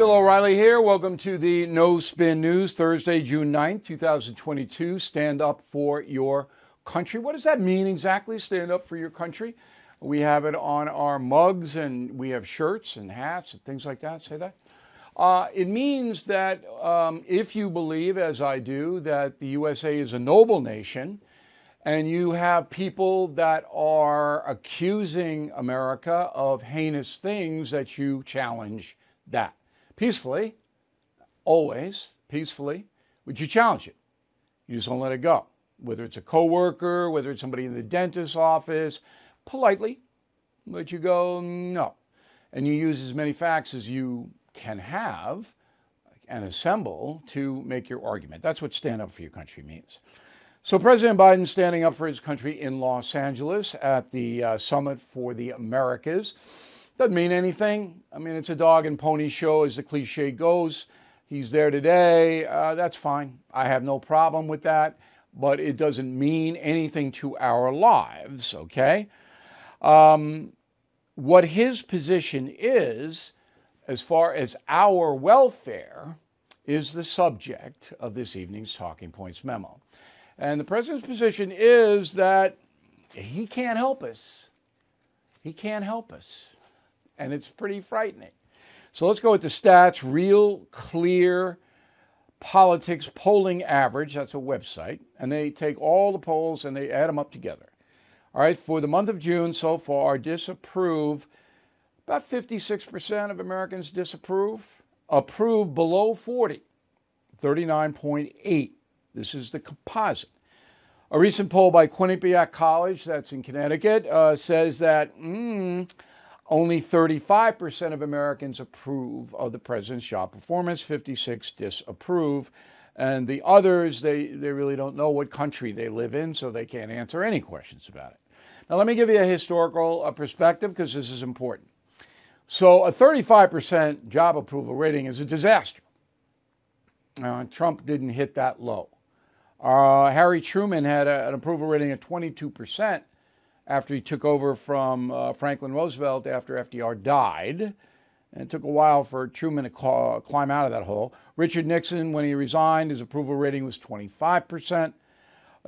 Bill O'Reilly here. Welcome to the No Spin News, Thursday, June 9th, 2022. Stand up for your country. What does that mean exactly, stand up for your country? We have it on our mugs, and we have shirts and hats and things like that. Say that. It means that if you believe, as I do, that the USA is a noble nation, and you have people that are accusing America of heinous things, that you challenge that. Peacefully, always peacefully, would you challenge it? You just don't let it go. Whether it's a coworker, whether it's somebody in the dentist's office, politely let you go, no. And you use as many facts as you can have and assemble to make your argument. That's what stand up for your country means. So President Biden standing up for his country in Los Angeles at the Summit for the Americas. Doesn't mean anything. I mean, it's a dog and pony show, as the cliche goes. He's there today. That's fine. I have no problem with that. But it doesn't mean anything to our lives, okay? What his position is, as far as our welfare, is the subject of this evening's Talking Points memo. And the president's position is that he can't help us. He can't help us. And it's pretty frightening. So let's go with the stats. Real Clear Politics polling average. That's a website. And they take all the polls and they add them up together. All right. For the month of June so far, disapprove. About 56% of Americans disapprove. Approve below 40. 39.8. This is the composite. A recent poll by Quinnipiac College, that's in Connecticut, says that only 35% of Americans approve of the president's job performance, 56% disapprove. And the others, they really don't know what country they live in, so they can't answer any questions about it. Now, let me give you a historical perspective, because this is important. So a 35% job approval rating is a disaster. Trump didn't hit that low. Harry Truman had an approval rating of 22% after he took over from Franklin Roosevelt after FDR died. And it took a while for Truman to climb out of that hole. Richard Nixon, when he resigned, his approval rating was 25%.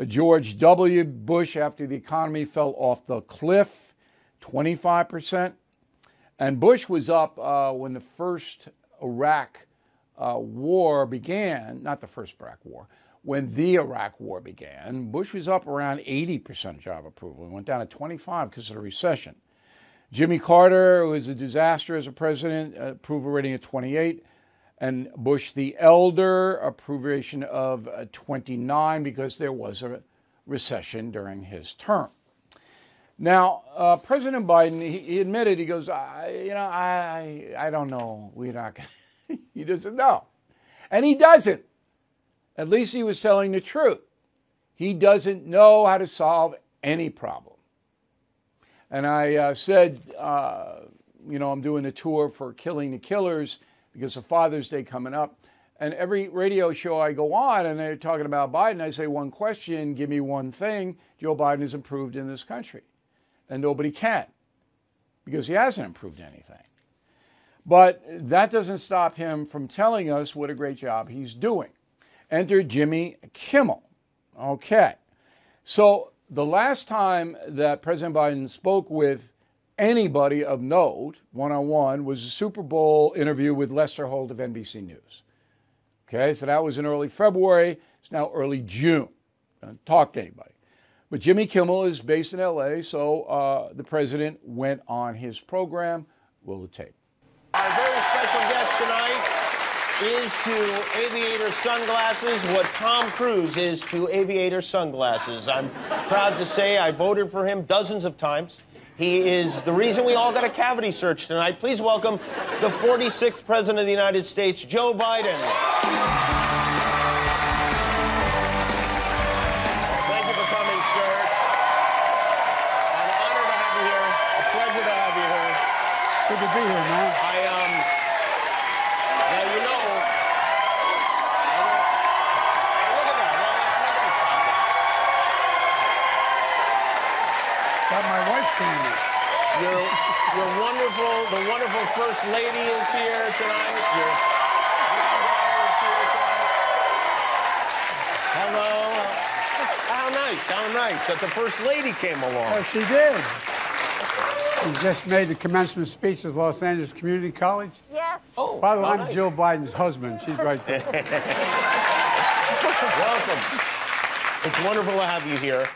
George W. Bush, after the economy fell off the cliff, 25%. And Bush was up when the first Iraq war began, not the first Iraq war, when the Iraq war began. Bush was up around 80% job approval. It went down to 25% because of the recession. Jimmy Carter was a disaster as a president, approval rating of 28%. And Bush the elder, approval rating of 29% because there was a recession during his term. Now, President Biden, he admitted, he goes, I don't know. We're not gonna. He doesn't know. And he doesn't. At least he was telling the truth. He doesn't know how to solve any problem. And I said, I'm doing a tour for Killing the Killers because of Father's Day coming up. And every radio show I go on and they're talking about Biden, I say one question, give me one thing. Joe Biden has improved in this country. And nobody can, because he hasn't improved anything. But that doesn't stop him from telling us what a great job he's doing. Enter Jimmy Kimmel. Okay. So the last time that President Biden spoke with anybody of note, one-on-one, was a Super Bowl interview with Lester Holt of NBC News. Okay, so that was in early February. It's now early June. Don't talk to anybody. But Jimmy Kimmel is based in L.A., so the president went on his program. Roll the tape. Our very special guest tonight is to aviator sunglasses what Tom Cruise is to aviator sunglasses. I'm proud to say I voted for him dozens of times. He is the reason we all got a cavity search tonight. Please welcome the 46th President of the United States, Joe Biden. Thank you for coming, sir. An honor to have you here. A pleasure to have you here. Good to be here, man. Now, you know, look at that. Got my wife standing. Your wonderful, the wonderful First Lady is here tonight. Your granddaughter is here tonight. Hello. How nice that the First Lady came along. Oh, she did. She just made the commencement speech at Los Angeles Community College. Yes. Oh, By the way, I'm nice. Jill Biden's husband. She's right there. Welcome. It's wonderful to have you here.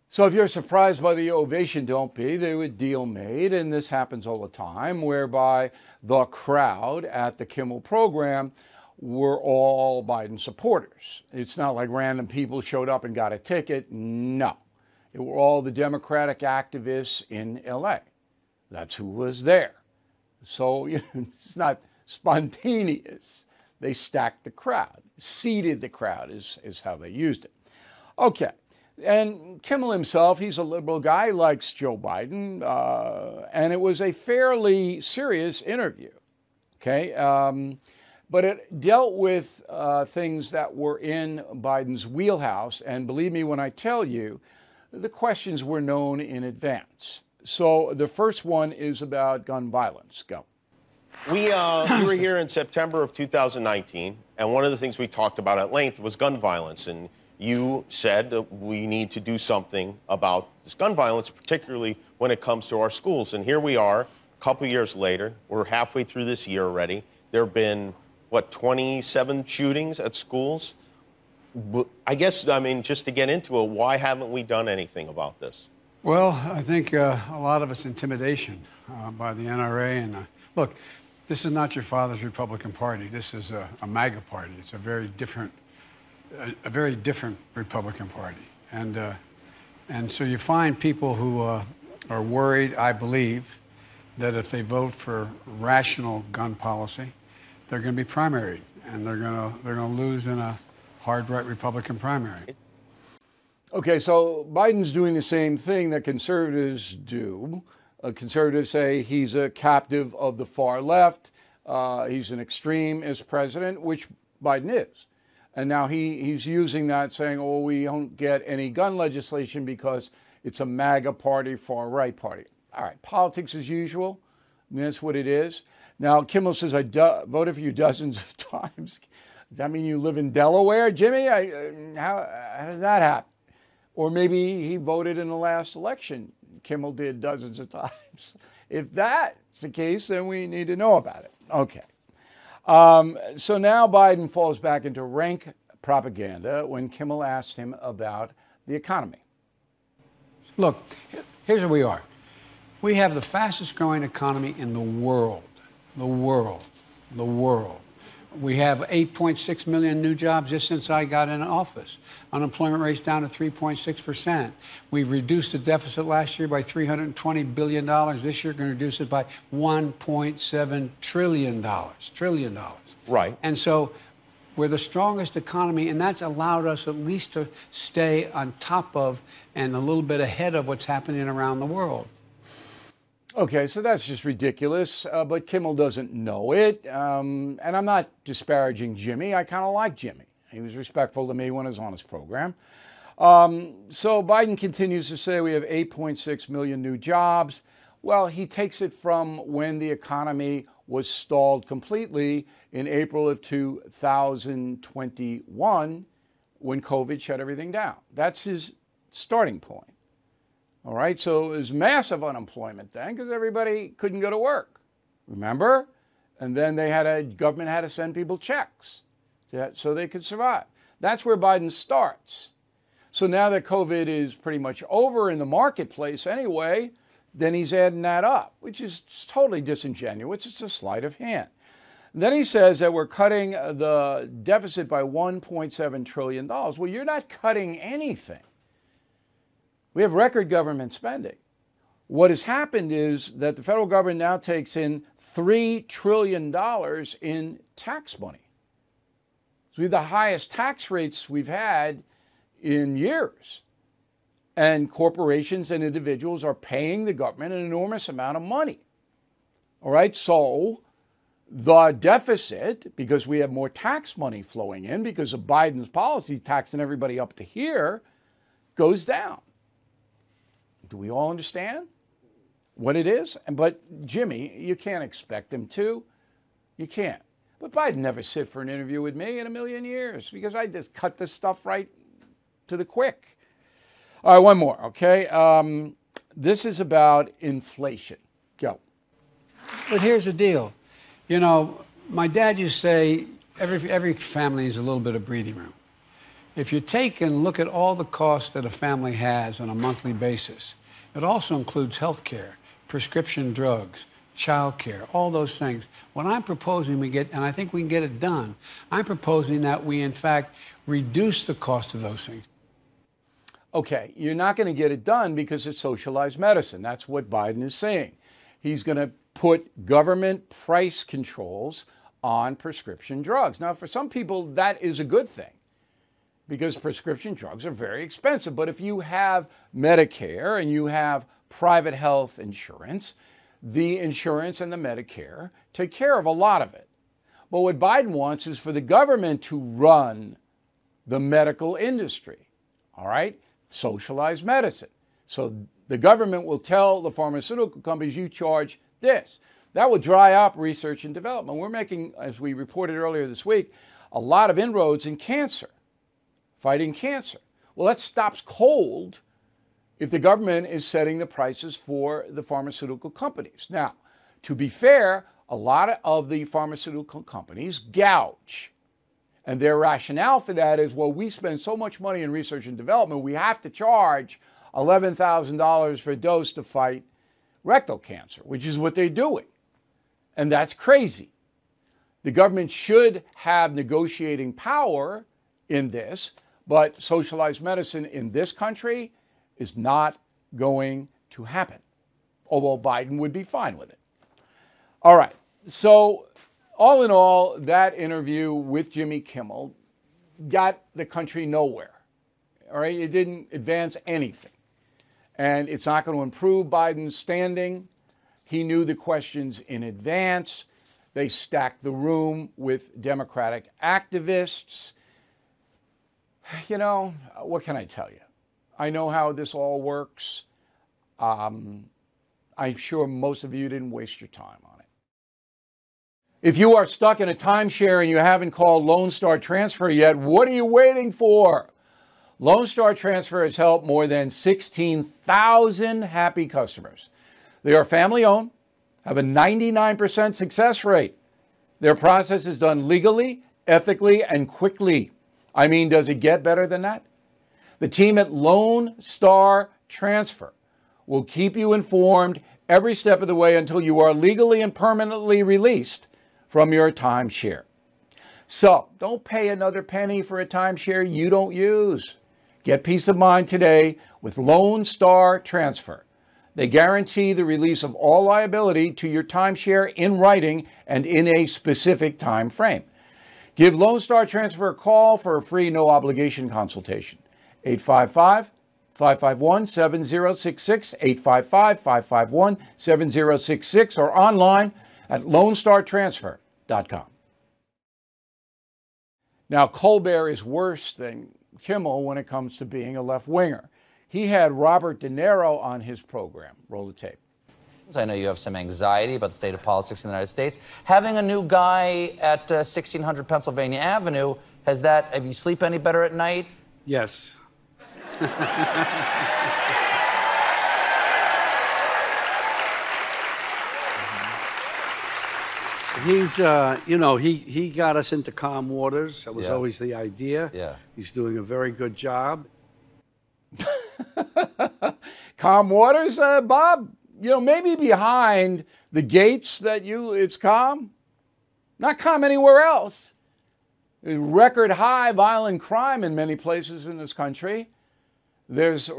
So if you're surprised by the ovation, don't be. There was a deal made, and this happens all the time, whereby the crowd at the Kimmel program were all Biden supporters. It's not like random people showed up and got a ticket. No. It were all the Democratic activists in LA. That's who was there. So it's not spontaneous. They stacked the crowd, seated the crowd is how they used it. Okay. And Kimmel himself, he's a liberal guy, likes Joe Biden, and it was a fairly serious interview, okay? But it dealt with things that were in Biden's wheelhouse, and believe me when I tell you, the questions were known in advance. So the first one is about gun violence. Go. We were here in September of 2019, and one of the things we talked about at length was gun violence, and you said that we need to do something about this gun violence, particularly when it comes to our schools. And here we are, a couple years later. We're halfway through this year already. There have been, 27 shootings at schools? I guess, just to get into it, why haven't we done anything about this? Well, I think a lot of it's intimidation by the NRA. And look, this is not your father's Republican Party. This is a MAGA party. It's a very different Republican Party. And so you find people who are worried, I believe, that if they vote for rational gun policy, they're going to be primaried, and they're going to lose in a hard right Republican primary. Okay, so Biden's doing the same thing that conservatives do. Conservatives say he's a captive of the far left. He's an extreme as president, which Biden is. And now he's using that, saying, oh, we don't get any gun legislation because it's a MAGA party, far right party. All right, politics as usual. That's what it is. Now, Kimmel says, I voted for you dozens of times. Does that mean you live in Delaware, Jimmy? How did that happen? Or maybe he voted in the last election. Kimmel did dozens of times. If that's the case, then we need to know about it. Okay. So now Biden falls back into rank propaganda when Kimmel asked him about the economy. Look, here's where we are. We have the fastest growing economy in the world. We have 8.6 million new jobs just since I got in office. Unemployment rate's down to 3.6%. We've reduced the deficit last year by $320 billion. This year, we're going to reduce it by $1.7 trillion. Right. And so we're the strongest economy, and that's allowed us at least to stay on top of and a little bit ahead of what's happening around the world. Okay, so that's just ridiculous, but Kimmel doesn't know it. And I'm not disparaging Jimmy. I kind of like Jimmy. He was respectful to me when I was on his program. So Biden continues to say we have 8.6 million new jobs. Well, he takes it from when the economy was stalled completely in April of 2021 when COVID shut everything down. That's his starting point. All right, so it was massive unemployment then because everybody couldn't go to work, remember? And then government had to send people checks so they could survive. That's where Biden starts. So now that COVID is pretty much over in the marketplace anyway, then he's adding that up, which is totally disingenuous. It's a sleight of hand. Then he says that we're cutting the deficit by $1.7 trillion. Well, you're not cutting anything. We have record government spending. What has happened is that the federal government now takes in $3 trillion in tax money. So we have the highest tax rates we've had in years. And corporations and individuals are paying the government an enormous amount of money. All right, so the deficit, because we have more tax money flowing in because of Biden's policy, taxing everybody up to here, goes down. Do we all understand? what it is. But Jimmy, you can't expect him to. You can't. But Biden never sit for an interview with me in a million years because I just cut this stuff right to the quick. All right, one more, okay? This is about inflation. Go. But here's the deal. You know, my dad used to say every family needs a little bit of breathing room. If you take and look at all the costs that a family has on a monthly basis, it also includes health care, prescription drugs, child care, all those things. What I'm proposing we get, and I think we can get it done, I'm proposing that we, in fact, reduce the cost of those things. Okay, you're not going to get it done because it's socialized medicine. That's what Biden is saying. He's going to put government price controls on prescription drugs. Now, for some people, that is a good thing because prescription drugs are very expensive. But if you have Medicare and you have private health insurance, the insurance and the Medicare take care of a lot of it. But what Biden wants is for the government to run the medical industry, all right? Socialized medicine. So the government will tell the pharmaceutical companies, you charge this. That will dry up research and development. We're making, as we reported earlier this week, a lot of inroads in cancer, fighting cancer. Well, that stops cold if the government is setting the prices for the pharmaceutical companies. Now, to be fair, a lot of the pharmaceutical companies gouge. And their rationale for that is, well, we spend so much money in research and development, we have to charge $11,000 for a dose to fight rectal cancer, which is what they're doing. And that's crazy. The government should have negotiating power in this, but socialized medicine in this country is not going to happen, although Biden would be fine with it. All right, so all in all, that interview with Jimmy Kimmel got the country nowhere. All right, it didn't advance anything. And it's not going to improve Biden's standing. He knew the questions in advance. They stacked the room with Democratic activists. You know, what can I tell you? I know how this all works. I'm sure most of you didn't waste your time on it. If you are stuck in a timeshare and you haven't called Lone Star Transfer yet, what are you waiting for? Lone Star Transfer has helped more than 16,000 happy customers. They are family-owned, have a 99% success rate. Their process is done legally, ethically, and quickly. I mean, does it get better than that? The team at Lone Star Transfer will keep you informed every step of the way until you are legally and permanently released from your timeshare. So don't pay another penny for a timeshare you don't use. Get peace of mind today with Lone Star Transfer. They guarantee the release of all liability to your timeshare in writing and in a specific time frame. Give Lone Star Transfer a call for a free no-obligation consultation. 855-551-7066, 855-551-7066, or online at LoneStarTransfer.com. Now, Colbert is worse than Kimmel when it comes to being a left-winger. He had Robert De Niro on his program. Roll the tape. I know you have some anxiety about the state of politics in the United States. Having a new guy at 1600 Pennsylvania Avenue, have you sleep any better at night? Yes. He's, he got us into calm waters. That was always the idea. Yeah. He's doing a very good job. Calm waters, Bob? You know, maybe behind the gates it's calm. Not calm anywhere else. Record high violent crime in many places in this country. There's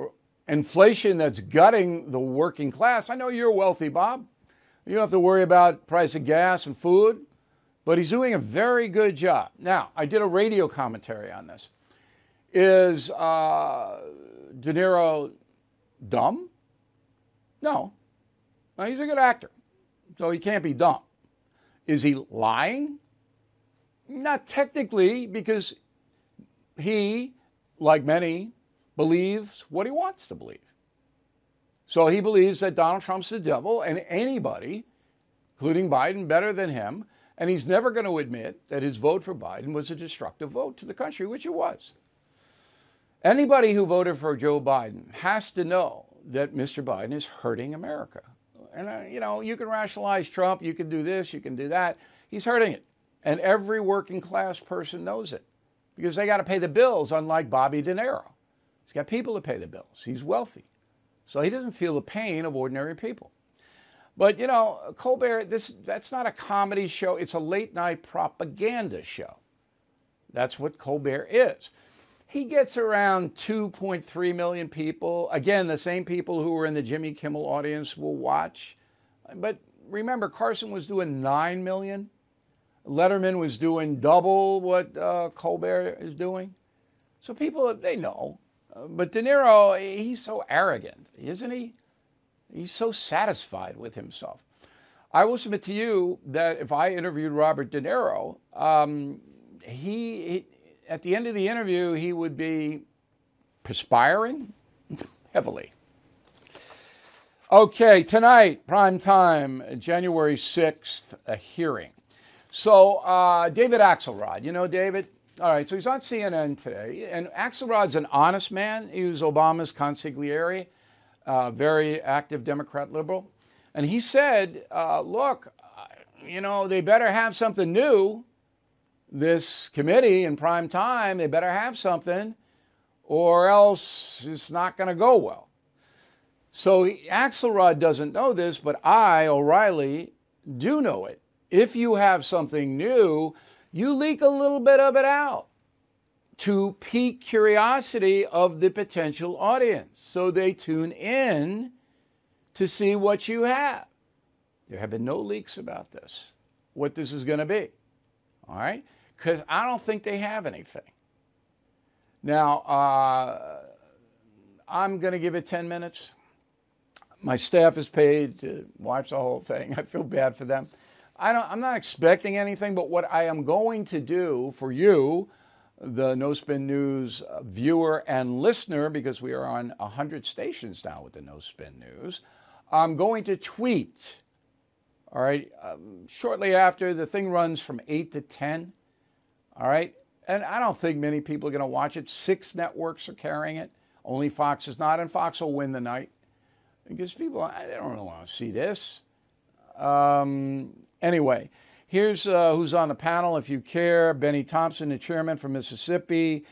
inflation that's gutting the working class. I know you're wealthy, Bob. You don't have to worry about price of gas and food, but he's doing a very good job. Now, I did a radio commentary on this. Is De Niro dumb? No. No, he's a good actor, so he can't be dumb. Is he lying? Not technically, because he, like many, believes what he wants to believe. So he believes that Donald Trump's the devil and anybody, including Biden, better than him. And he's never going to admit that his vote for Biden was a destructive vote to the country, which it was. Anybody who voted for Joe Biden has to know that Mr. Biden is hurting America. And, you can rationalize Trump, you can do this, you can do that. He's hurting it. And every working class person knows it because they got to pay the bills, unlike Bobby De Niro. He's got people to pay the bills. He's wealthy. So he doesn't feel the pain of ordinary people. But, Colbert, that's not a comedy show. It's a late-night propaganda show. That's what Colbert is. He gets around 2.3 million people. Again, the same people who were in the Jimmy Kimmel audience will watch. But remember, Carson was doing 9 million. Letterman was doing double what Colbert is doing. So people, they know. But De Niro, he's so arrogant, isn't he? He's so satisfied with himself. I will submit to you that if I interviewed Robert De Niro, he at the end of the interview, he would be perspiring heavily. Okay, tonight, prime time, January 6th, a hearing. So David Axelrod, you know David? All right, so he's on CNN today, and Axelrod's an honest man. He was Obama's consigliere, very active Democrat liberal. And he said, look, they better have something new. This committee in prime time, they better have something, or else it's not going to go well. So Axelrod doesn't know this, but I, O'Reilly, do know it. If you have something new, you leak a little bit of it out to pique curiosity of the potential audience. So they tune in to see what you have. There have been no leaks about this, what this is going to be. All right? Because I don't think they have anything. Now, I'm going to give it 10 minutes. My staff is paid to watch the whole thing. I feel bad for them. I'm not expecting anything, but what I am going to do for you, the No Spin News viewer and listener, because we are on 100 stations now with the No Spin News, I'm going to tweet, all right, shortly after. The thing runs from 8 to 10, all right? And I don't think many people are going to watch it. 6 networks are carrying it. Only Fox is not, and Fox will win the night. Because people, they don't really want to see this. Anyway, here's who's on the panel, if you care. Benny Thompson, the chairman from Mississippi.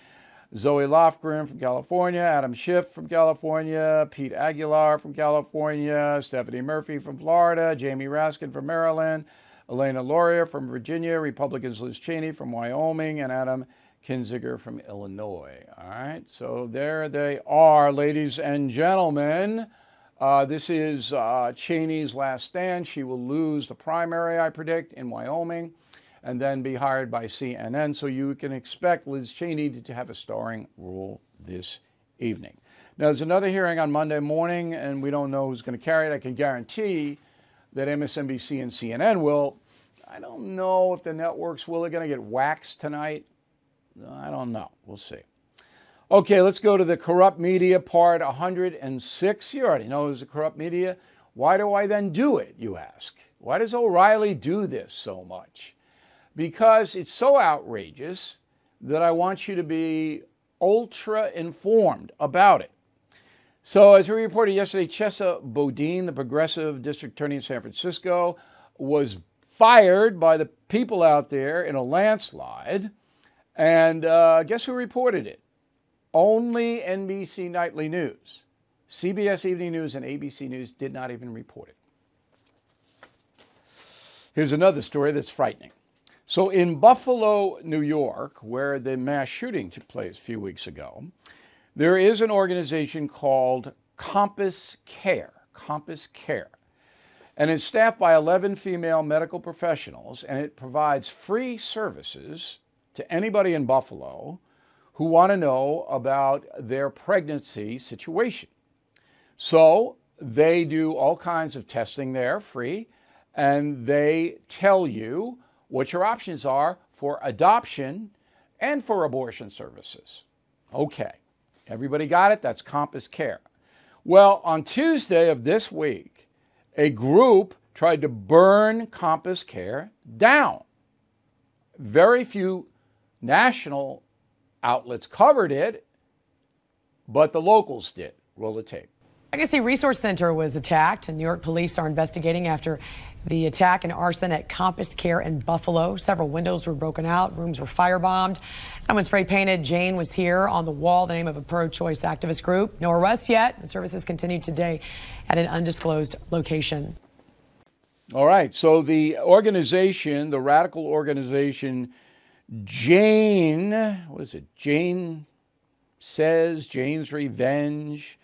Zoe Lofgren from California. Adam Schiff from California. Pete Aguilar from California. Stephanie Murphy from Florida. Jamie Raskin from Maryland. Elena Lauria from Virginia. Republicans Liz Cheney from Wyoming. And Adam Kinzinger from Illinois. All right, so there they are, ladies and gentlemen. This is Cheney's last stand. She will lose the primary, I predict, in Wyoming, and then be hired by CNN. So you can expect Liz Cheney to have a starring role this evening. Now, there's another hearing on Monday morning, and we don't know who's going to carry it. I can guarantee that MSNBC and CNN will. I don't know if the networks will. They're going to get waxed tonight. I don't know. We'll see. Okay, let's go to the corrupt media part 106. You already know there's a corrupt media. Why do I then do it, you ask? Why does O'Reilly do this so much? Because it's so outrageous that I want you to be ultra informed about it. So as we reported yesterday, Chesa Bodine, the progressive district attorney in San Francisco, was fired by the people out there in a landslide. And guess who reported it? Only NBC Nightly News. CBS Evening News and ABC News did not even report it. Here's another story that's frightening. So in Buffalo, New York, where the mass shooting took place a few weeks ago, there is an organization called Compass Care. Compass Care. And it's staffed by 11 female medical professionals, and it provides free services to anybody in Buffalo who want to know about their pregnancy situation. So they do all kinds of testing there, free, and they tell you what your options are for adoption and for abortion services. Okay, everybody got it? That's Compass Care. Well, on Tuesday of this week, a group tried to burn Compass Care down. Very few national outlets covered it, but the locals did. Roll the tape. Legacy Resource Center was attacked, and New York police are investigating after the attack and arson at Compass Care in Buffalo. Several windows were broken out, rooms were firebombed. Someone spray painted Jane was here on the wall, the name of a pro-choice activist group. No arrests yet. The services continued today at an undisclosed location. All right, so the organization, the radical organization, Jane, what is it? Jane Says, Jane's Revenge,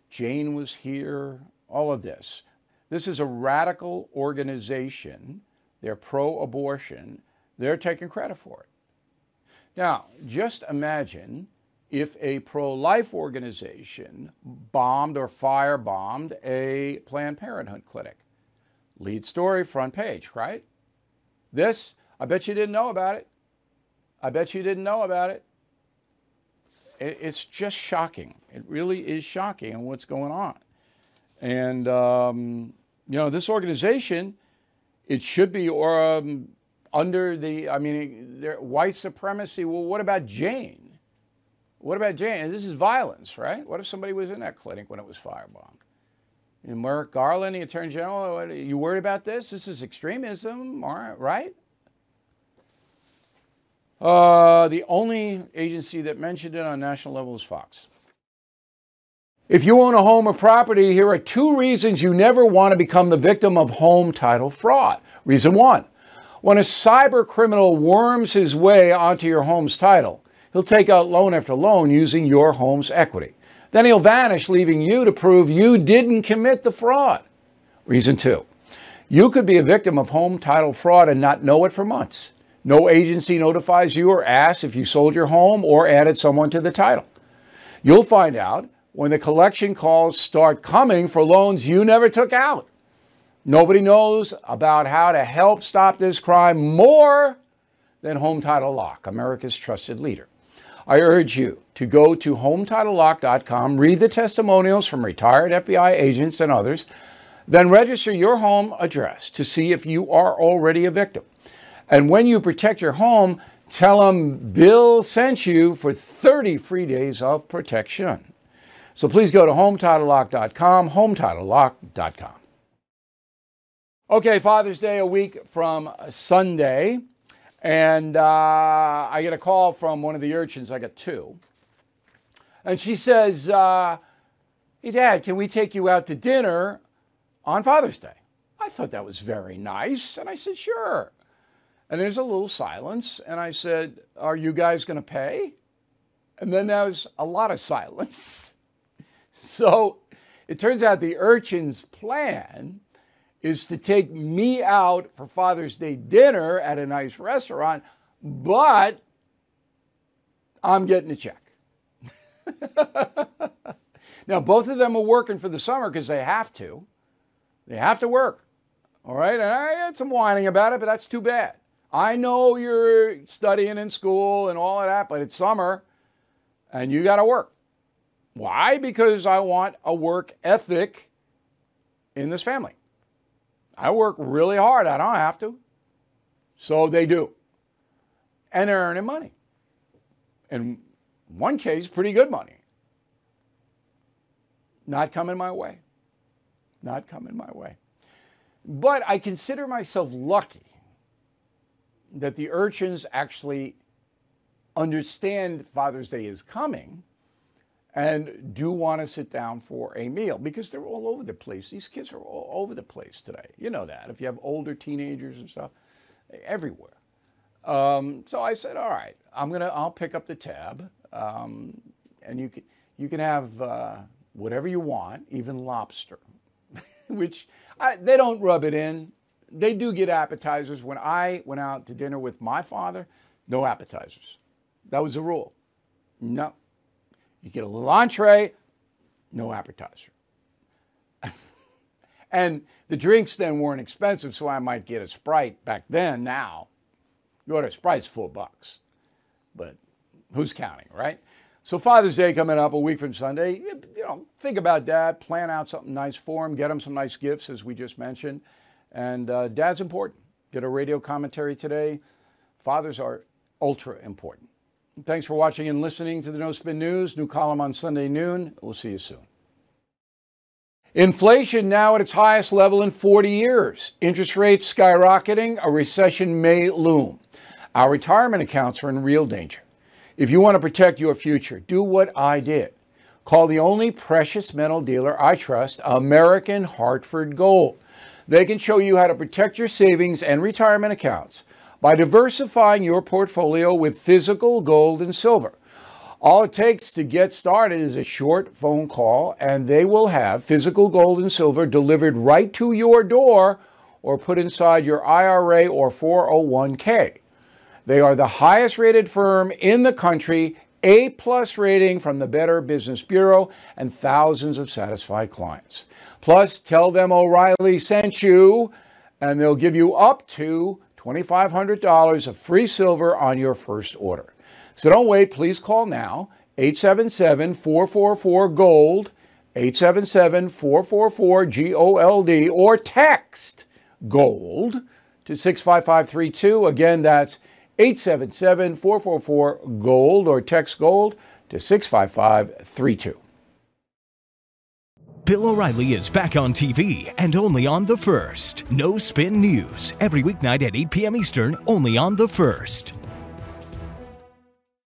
Jane Was Here, all of this. This is a radical organization. They're pro-abortion. They're taking credit for it. Now, just imagine if a pro-life organization bombed or firebombed a Planned Parenthood clinic. Lead story, front page, right? This, I bet you didn't know about it. I bet you didn't know about it. It's just shocking. It really is shocking on what's going on. And, you know, this organization, it should be under the, I mean, white supremacy. Well, what about Jane? What about Jane? And this is violence, right? What if somebody was in that clinic when it was firebombed? And Merrick Garland, the Attorney General, are you worried about this? This is extremism, all right? The only agency that mentioned it on national level is Fox. If you own a home or property, here are 2 reasons you never want to become the victim of home title fraud. Reason 1, when a cyber criminal worms his way onto your home's title, he'll take out loan after loan using your home's equity. Then he'll vanish, leaving you to prove you didn't commit the fraud. Reason 2, you could be a victim of home title fraud and not know it for months. No agency notifies you or asks if you sold your home or added someone to the title. You'll find out when the collection calls start coming for loans you never took out. Nobody knows about how to help stop this crime more than Home Title Lock, America's trusted leader. I urge you to go to HometitleLock.com, read the testimonials from retired FBI agents and others, then register your home address to see if you are already a victim. And when you protect your home, tell them Bill sent you for 30 free days of protection. So please go to HometitleLock.com, HometitleLock.com. Okay, Father's Day a week from Sunday. And I get a call from one of the urchins. I got 2. And she says, hey, Dad, can we take you out to dinner on Father's Day? I thought that was very nice. And I said, sure. And there's a little silence. And I said, are you guys going to pay? And then there was a lot of silence. So it turns out the urchin's plan is to take me out for Father's Day dinner at a nice restaurant, but I'm getting a check. Now, both of them are working for the summer because they have to. They have to work. All right? And I had some whining about it, but that's too bad. I know you're studying in school and all of that, but it's summer and you got to work. Why? Because I want a work ethic in this family. I work really hard. I don't have to. So they do. And they're earning money. In one case, pretty good money. Not coming my way. Not coming my way. But I consider myself lucky that the urchins actually understand Father's Day is coming and do want to sit down for a meal because they're all over the place. These kids are all over the place today. You know that. If you have older teenagers and stuff, everywhere. So I said, all right, I'll pick up the tab, and you can have whatever you want, even lobster, which they don't rub it in. They do get appetizers. When I went out to dinner with my father, no appetizers. That was the rule. No. You get a little entree, no appetizer. And the drinks then weren't expensive, so I might get a Sprite back then. Now, you order a Sprite's $4. But who's counting, right? So Father's Day coming up a week from Sunday. Think about Dad, plan out something nice for him, get him some nice gifts, as we just mentioned. And Dad's important. Did a radio commentary today. Fathers are ultra important. Thanks for watching and listening to the No Spin News. New column on Sunday noon. We'll see you soon. Inflation now at its highest level in 40 years. Interest rates skyrocketing. A recession may loom. Our retirement accounts are in real danger. If you want to protect your future, do what I did. Call the only precious metal dealer I trust, American Hartford Gold. They can show you how to protect your savings and retirement accounts by diversifying your portfolio with physical gold and silver. All it takes to get started is a short phone call, and they will have physical gold and silver delivered right to your door or put inside your IRA or 401k. They are the highest rated firm in the country, A+ rating from the Better Business Bureau, and thousands of satisfied clients. Plus, tell them O'Reilly sent you, and they'll give you up to $2,500 of free silver on your first order. So don't wait, please call now, 877-444-GOLD, 877-444-GOLD, or text GOLD to 65532. Again, that's 877-444-GOLD, or text GOLD to 65532. Bill O'Reilly is back on TV and only on The First. No Spin News, every weeknight at 8 p.m. Eastern, only on The First.